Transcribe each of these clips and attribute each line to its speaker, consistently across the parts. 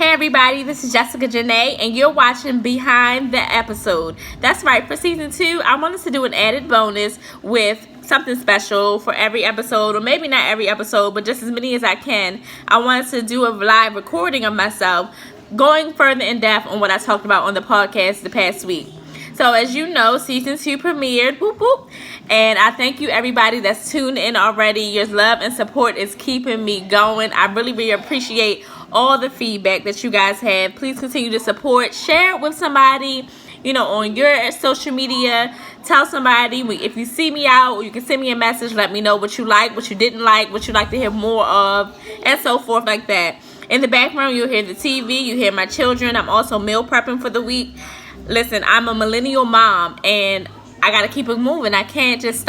Speaker 1: Hey everybody, this is Jessica Janae, and you're watching Behind the Episode. That's right, for season 2, I wanted to do an added bonus with something special for every episode, or maybe not every episode, but just as many as I can. I wanted to do a live recording of myself, going further in depth on what I talked about on the podcast the past week. So as you know, season 2 premiered, whoop whoop, and I thank you everybody that's tuned in already. Your love and support is keeping me going. I really appreciate all the feedback that you guys have. Please continue to support, share it with somebody, on your social media. Tell somebody, if you see me out, or you can send me a message, let me know what you like, what you didn't like, what you'd like to hear more of, and so forth like that. In the background, you'll hear the TV, you hear my children. I'm also meal prepping for the week. Listen, I'm a millennial mom, and I gotta keep it moving. I can't just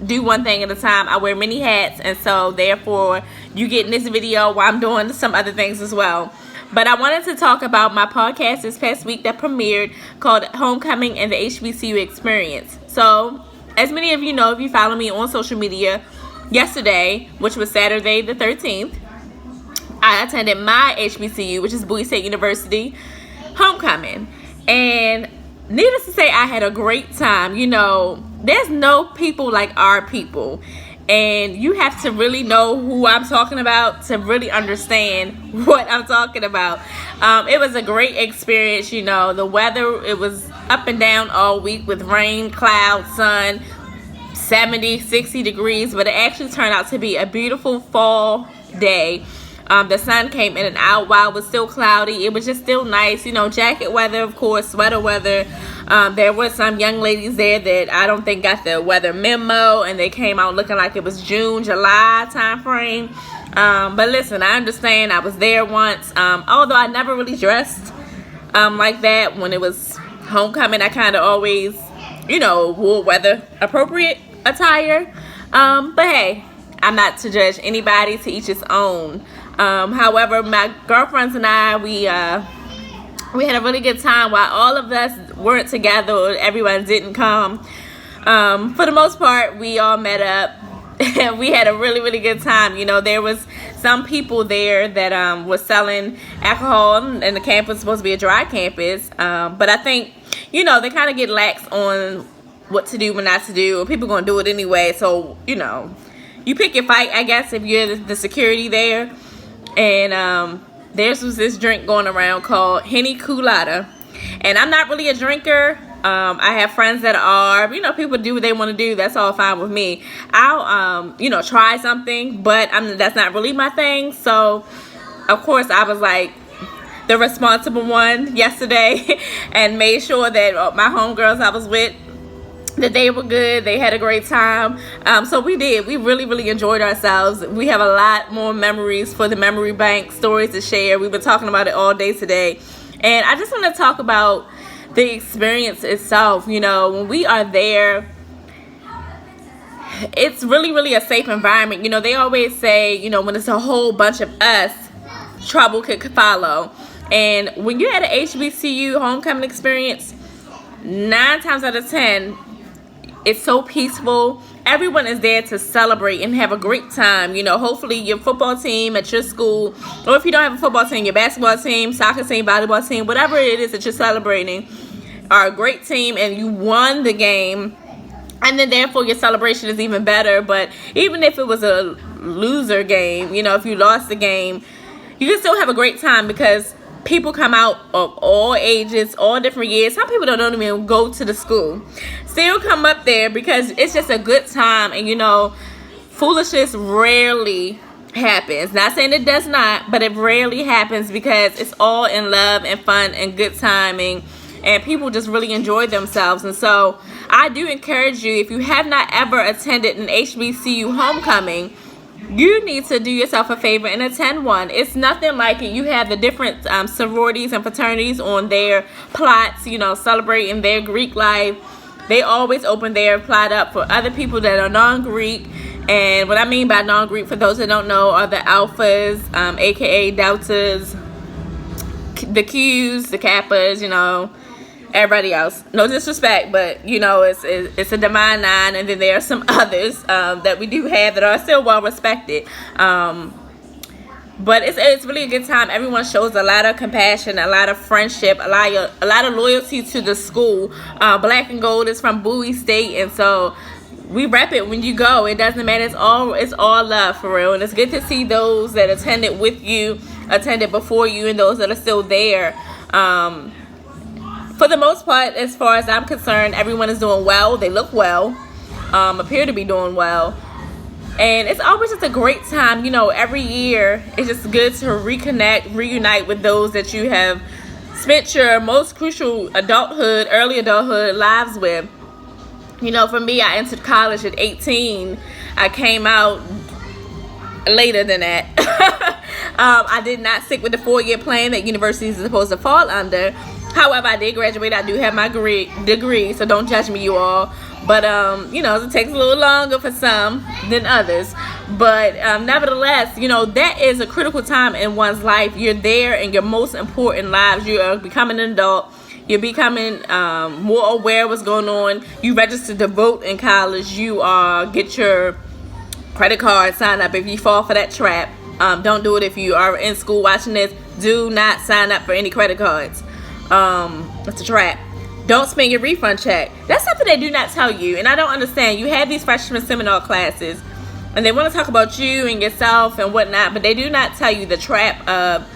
Speaker 1: do one thing at a time. I wear many hats, and so therefore you get in this video while I'm doing some other things as well. But I wanted to talk about my podcast this past week that premiered, called Homecoming and the HBCU Experience. So as many of you know, if you follow me on social media, yesterday, which was Saturday the 13th, I attended my HBCU, which is Bowie State University, homecoming. And needless to say, I had a great time. There's no people like our people. And you have to really know who I'm talking about to really understand what I'm talking about. It was a great experience. The weather, it was up and down all week with rain, clouds, sun, 70, 60 degrees. But it actually turned out to be a beautiful fall day. The sun came in and out while it was still cloudy. It was just still nice, jacket weather, of course, sweater weather. There were some young ladies there that I don't think got the weather memo, and they came out looking like it was June, July time frame. But listen, I understand. I was there once. Although I never really dressed like that when it was homecoming. I kind of always, wore weather appropriate attire. But hey, I'm not to judge anybody, to each his own. However, my girlfriends and I, we had a really good time. While all of us weren't together, or everyone didn't come, for the most part, we all met up and we had a really good time. There was some people there that was selling alcohol, and the campus was supposed to be a dry campus, but I think they kind of get lax on what to do, what not to do, and people gonna do it anyway. So you pick your fight, I guess, if you're the security there. And there's this drink going around called Henny Colada. And I'm not really a drinker. I have friends that are. People do what they want to do. That's all fine with me. I'll, try something, but that's not really my thing. So, of course, I was like the responsible one yesterday and made sure that my homegirls I was with, that they were good. They had a great time. So we did. We really enjoyed ourselves. We have a lot more memories for the memory bank, stories to share. We've been talking about it all day today. And I just want to talk about the experience itself. When we are there, it's really a safe environment. They always say, when it's a whole bunch of us, trouble could follow. And when you're at an HBCU homecoming experience, 9 times out of 10, it's so peaceful. Everyone is there to celebrate and have a great time. Hopefully your football team at your school, or if you don't have a football team, your basketball team, soccer team, volleyball team, whatever it is that you're celebrating, are a great team and you won the game. And then therefore your celebration is even better. But even if it was a loser game, if you lost the game, you can still have a great time because people come out of all ages, all different years. Some people don't even go to the school. Still come up there because it's just a good time. And foolishness rarely happens. Not saying it does not, but it rarely happens because it's all in love and fun and good timing. And people just really enjoy themselves. And so I do encourage you, if you have not ever attended an HBCU homecoming, you need to do yourself a favor and attend one. It's nothing like it. You have the different sororities and fraternities on their plots, celebrating their Greek life. They always open their plot up for other people that are non-Greek. And what I mean by non-Greek, for those that don't know, are the alphas, aka deltas, the Qs, the kappas, everybody else. No disrespect, but it's a divine 9, and then there are some others that we do have that are still well respected. But it's really a good time. Everyone shows a lot of compassion, a lot of friendship, a lot of loyalty to the school. Black and Gold is from Bowie State, and so we rep it when you go. It doesn't matter. It's all love, for real. And it's good to see those that attended with you, attended before you, and those that are still there. For the most part, as far as I'm concerned, everyone is doing well. They look well, appear to be doing well. And it's always just a great time. Every year it's just good to reunite with those that you have spent your most crucial early adulthood lives with. For me, I entered college at 18. I came out later than that. I did not stick with the 4-year plan that universities are supposed to fall under. However, I did graduate. I do have my degree, so don't judge me, you all. But, it takes a little longer for some than others. But nevertheless, that is a critical time in one's life. You're there in your most important lives. You are becoming an adult. You're becoming more aware of what's going on. You registered to vote in college. You get your credit card, sign up if you fall for that trap. Don't do it if you are in school watching this. Do not sign up for any credit cards. It's a trap. Don't spend your refund check. That's something they do not tell you, and I don't understand. You have these freshman seminar classes, and they want to talk about you and yourself and whatnot, but they do not tell you the trap of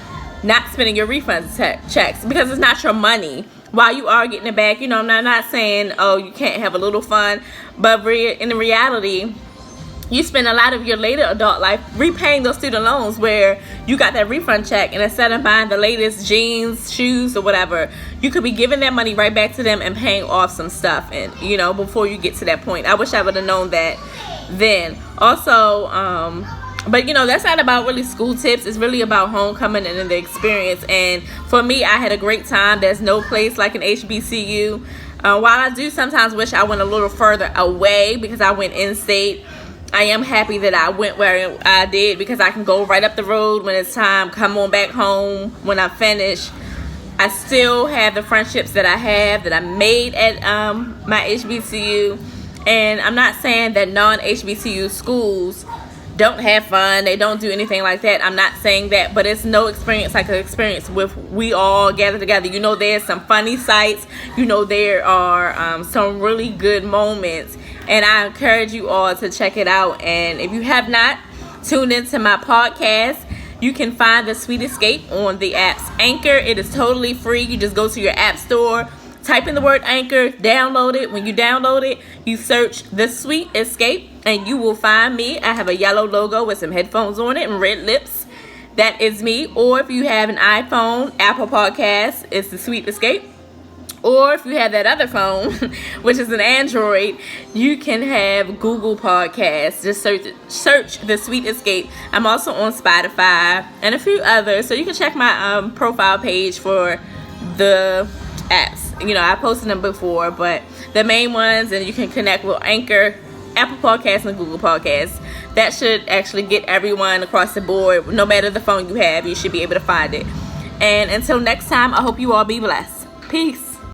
Speaker 1: not spending your refund checks, because it's not your money. While you are getting it back, I'm not saying, oh, you can't have a little fun, but in reality, you spend a lot of your later adult life repaying those student loans where you got that refund check, and instead of buying the latest jeans, shoes, or whatever, you could be giving that money right back to them and paying off some stuff, and before you get to that point. I wish I would have known that then. Also, but that's not about really school tips. It's really about homecoming and the experience. And for me, I had a great time. There's no place like an HBCU. While I do sometimes wish I went a little further away because I went in-state, I am happy that I went where I did, because I can go right up the road when it's time, come on back home when I'm finished. I still have the friendships that I made at my HBCU. And I'm not saying that non-HBCU schools don't have fun, they don't do anything like that. I'm not saying that, but it's no experience like an experience with we all gather together. There's some funny sights. There are some really good moments, and I encourage you all to check it out. And if you have not tuned into my podcast, you can find The Sweet Escape on the app's Anchor. It is totally free. You just go to your app store, type in the word Anchor, download it. When you download it, you search The Sweet Escape, and you will find me. I have a yellow logo with some headphones on it and red lips. That is me. Or if you have an iPhone, Apple Podcasts, it's The Sweet Escape. Or if you have that other phone, which is an Android, you can have Google Podcasts. Just search The Sweet Escape. I'm also on Spotify and a few others. So you can check my profile page for the apps. I posted them before, but the main ones, and you can connect with Anchor, Apple Podcasts, and Google Podcasts. That should actually get everyone across the board. No matter the phone you have, you should be able to find it. And until next time, I hope you all be blessed. Peace.